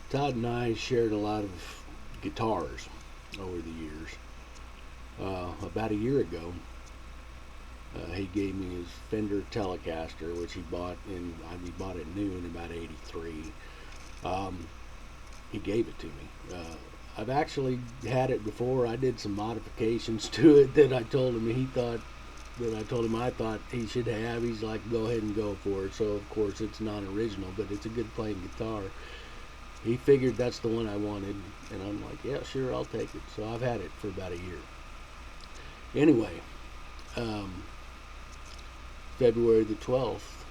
Todd and I shared a lot of guitars over the years. About a year ago, he gave me his Fender Telecaster, which he bought it new in about '83. Um, he gave it to me. I've actually had it before. I did some modifications to it that I told him I thought he should have. He's like, go ahead and go for it. So of course it's not original, but it's a good playing guitar. He figured that's the one I wanted, and I'm like, yeah, sure, I'll take it. So I've had it for about a year. Anyway, um, February the 12th,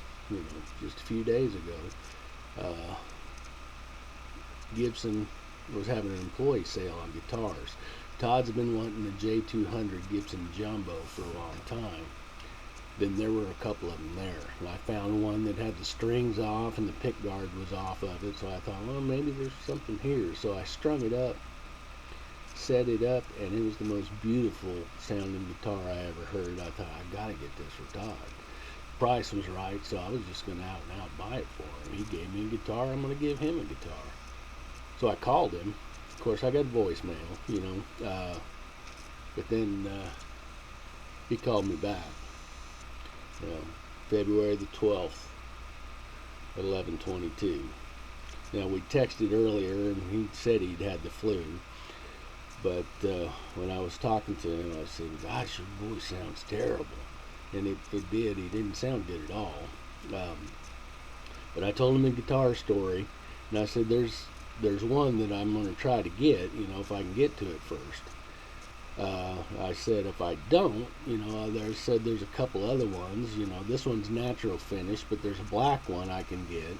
just a few days ago, uh, Gibson was having an employee sale on guitars. Todd's been wanting the J200 Gibson Jumbo for a long time. Then there were a couple of them there. And I found one that had the strings off and the pick guard was off of it. So I thought, well, maybe there's something here. So I strung it up, set it up, and it was the most beautiful sounding guitar I ever heard. I thought, I gotta get this for Todd. Price was right, so I was just gonna out and out buy it for him. He gave me a guitar, I'm gonna give him a guitar. So I called him. Of course, I got voicemail, but then he called me back. February the 12th at 11:22. Now we texted earlier, and he said he'd had the flu. But when I was talking to him, I said, "Gosh, your voice sounds terrible," and it did. He didn't sound good at all. But I told him a guitar story, and I said, "There's one that I'm going to try to get, if I can get to it first." I said, if I don't, there's a couple other ones. This one's natural finish, but there's a black one I can get.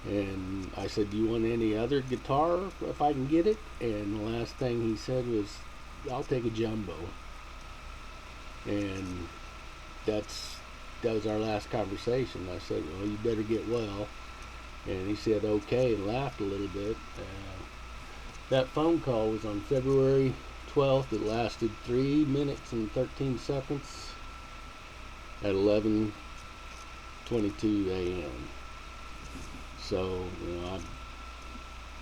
And I said, do you want any other guitar if I can get it? And the last thing he said was, I'll take a Jumbo. And that was our last conversation. I said, well, you better get well. And he said, okay, and laughed a little bit. That phone call was on February 12th. It lasted 3 minutes and 13 seconds at 11:22 a.m. So,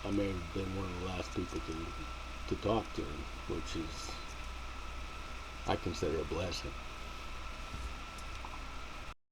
I may have been one of the last people to talk to him, which is, I consider a blessing.